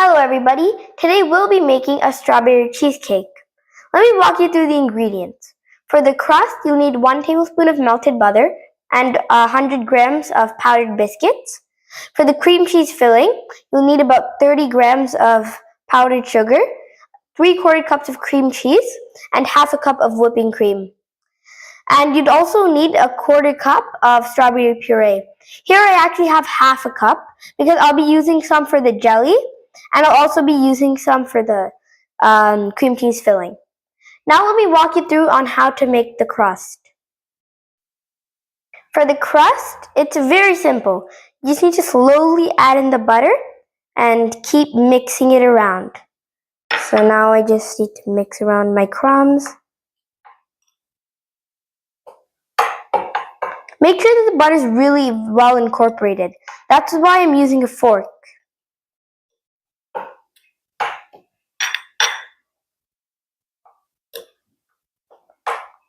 Hello everybody, today we'll be making a strawberry cheesecake. Let me walk you through the ingredients. For the crust, you'll need 1 tablespoon of melted butter and 100 grams of powdered biscuits. For the cream cheese filling, you'll need about 30 grams of powdered sugar, 3/4 cups of cream cheese, and half a cup of whipping cream. And you'd also need a 1/4 cup of strawberry puree. Here I actually have half a cup because I'll be using some for the jelly and I'll also be using some for the cream cheese filling. Now let me walk you through on how to make the crust. For the crust, it's very simple. You just need to slowly add in the butter and keep mixing it around. So now I just need to mix around my crumbs. Make sure that the butter is really well incorporated. That's why I'm using a fork.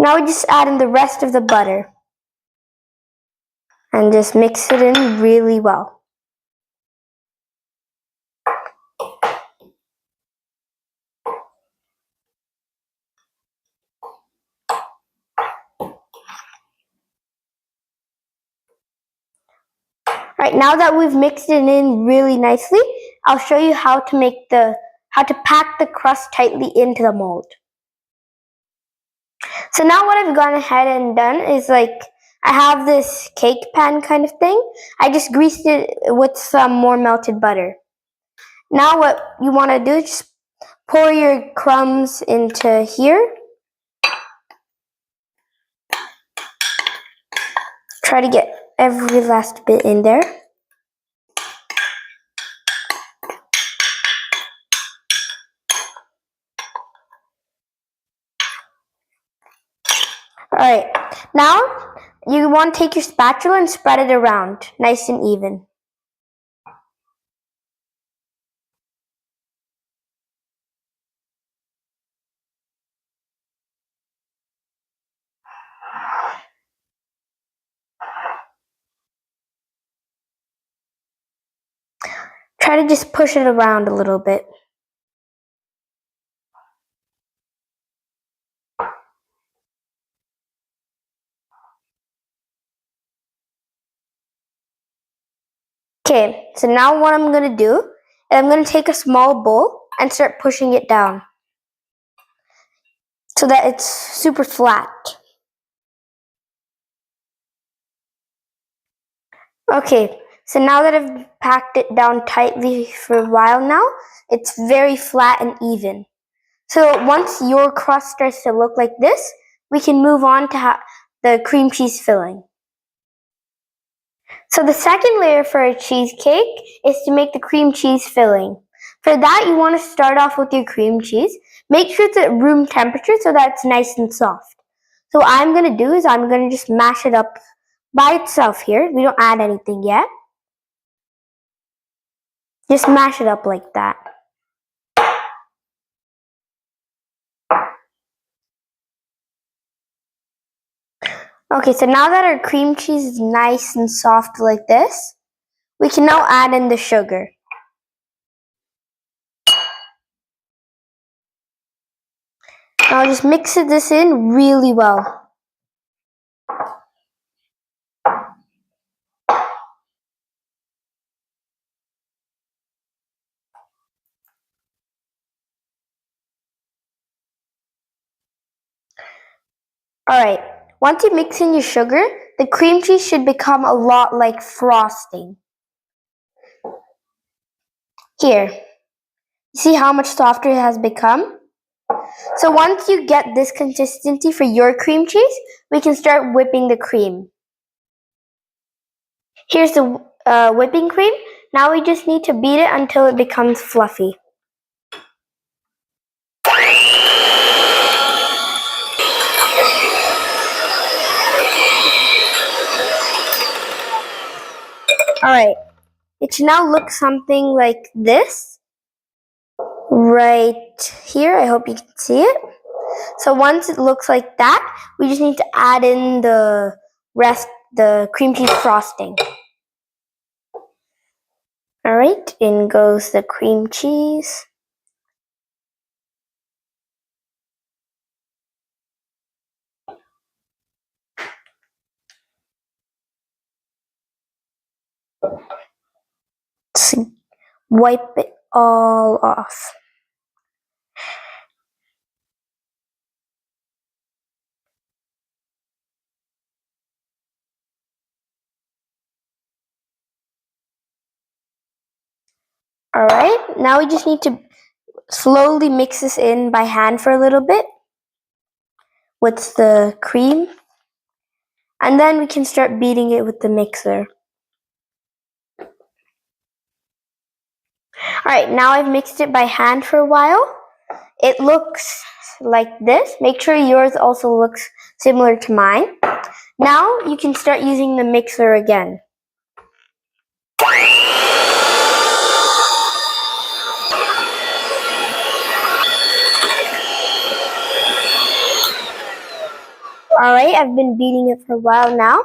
Now we just add in the rest of the butter and just mix it in really well. Alright, now that we've mixed it in really nicely, I'll show you how to pack the crust tightly into the mold. So now what I've gone ahead and done is I have this cake pan kind of thing. I just greased it with some more melted butter. Now what you want to do is just pour your crumbs into here. Try to get every last bit in there. Alright, now you want to take your spatula and spread it around, nice and even. Try to just push it around a little bit. Okay, so now what I'm going to do is I'm going to take a small bowl and start pushing it down so that it's super flat. Okay, so now that I've packed it down tightly for a while now, it's very flat and even. So once your crust starts to look like this, we can move on to the cream cheese filling. So the second layer for a cheesecake is to make the cream cheese filling. For that, you want to start off with your cream cheese. Make sure it's at room temperature so that it's nice and soft. So what I'm going to do is I'm going to just mash it up by itself here. We don't add anything yet. Just mash it up like that. Okay, so now that our cream cheese is nice and soft like this, we can now add in the sugar. Now just mix this in really well. Alright, once you mix in your sugar, the cream cheese should become a lot like frosting. Here, you see how much softer it has become? So once you get this consistency for your cream cheese, we can start whipping the cream. Here's the whipping cream. Now we just need to beat it until it becomes fluffy. Alright, it should now look something like this. Right here, I hope you can see it. So once it looks like that, we just need to add in the rest, the cream cheese frosting. Alright, in goes the cream cheese. Let's wipe it all off. Alright, now we just need to slowly mix this in by hand for a little bit with the cream. And then we can start beating it with the mixer. Alright, now I've mixed it by hand for a while. It looks like this. Make sure yours also looks similar to mine. Now you can start using the mixer again. Alright, I've been beating it for a while now.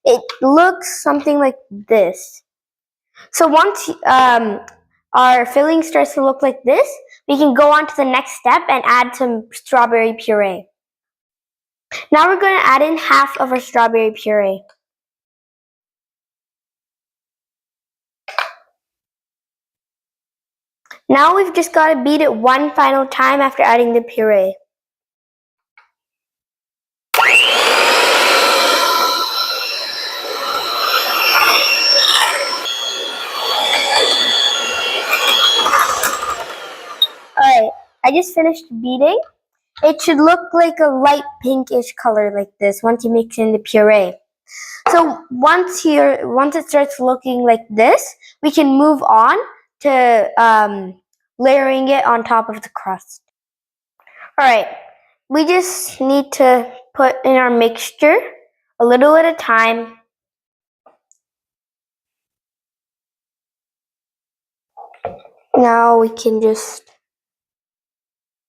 It looks something like this. So once our filling starts to look like this, we can go on to the next step and add some strawberry puree. Now we're going to add in half of our strawberry puree. Now we've just got to beat it one final time after adding the puree. Alright, I just finished beating. It should look like a light pinkish color like this once you mix in the puree. So once it starts looking like this, we can move on to layering it on top of the crust. Alright, we just need to put in our mixture a little at a time. Now we can just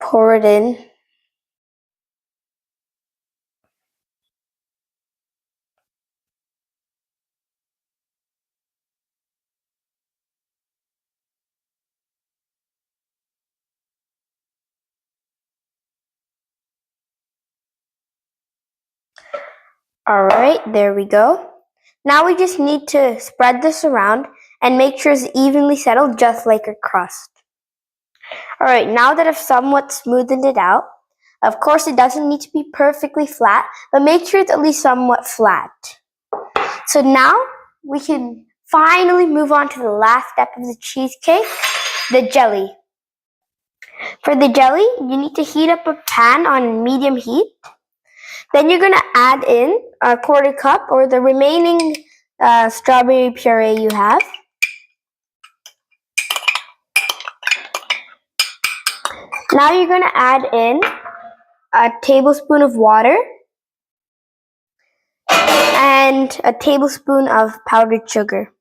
pour it in. Alright, there we go. Now we just need to spread this around and make sure it's evenly settled just like a crust. Alright, now that I've somewhat smoothened it out, of course it doesn't need to be perfectly flat, but make sure it's at least somewhat flat. So now we can finally move on to the last step of the cheesecake, the jelly. For the jelly, you need to heat up a pan on medium heat. Then you're going to add in a quarter cup or the remaining strawberry puree you have. Now you're going to add in a tablespoon of water and a tablespoon of powdered sugar.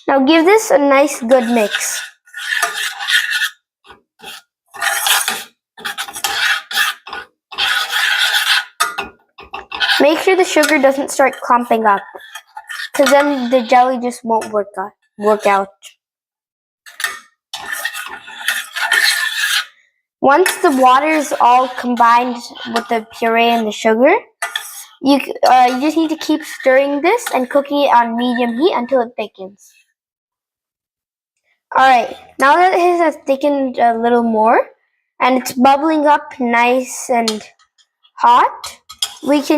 Now give this a nice good mix. Make sure the sugar doesn't start clumping up, because then the jelly just won't work out. Once the water is all combined with the puree and the sugar, you just need to keep stirring this and cooking it on medium heat until it thickens. Alright, now that it has thickened a little more and it's bubbling up nice and hot, we just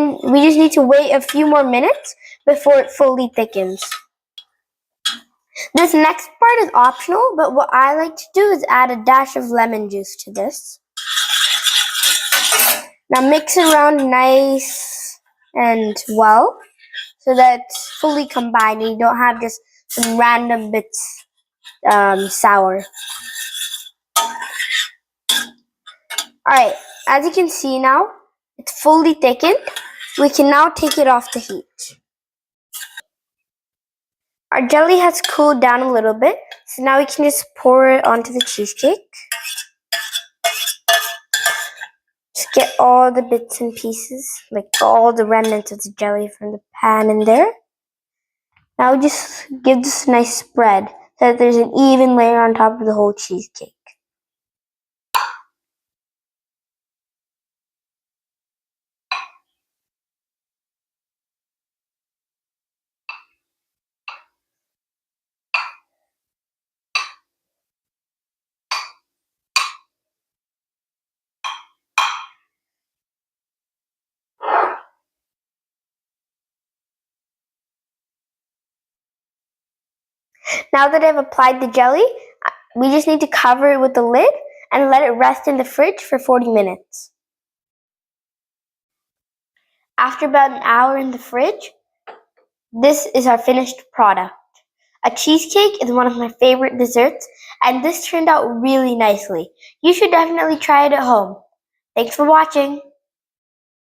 need to wait a few more minutes before it fully thickens. This next part is optional, but what I like to do is add a dash of lemon juice to this. Now mix it around nice and well so that it's fully combined and you don't have just some random bits sour. Alright, as you can see now, it's fully thickened. We can now take it off the heat. Our jelly has cooled down a little bit, so now we can just pour it onto the cheesecake. Just Get all the bits and pieces, like all the remnants of the jelly from the pan in there. Now just give this a nice spread so that there's an even layer on top of the whole cheesecake. Now that I've applied the jelly, we just need to cover it with the lid and let it rest in the fridge for 40 minutes. After about an hour in the fridge, this is our finished product. A cheesecake is one of my favorite desserts, and this turned out really nicely. You should definitely try it at home. Thanks for watching.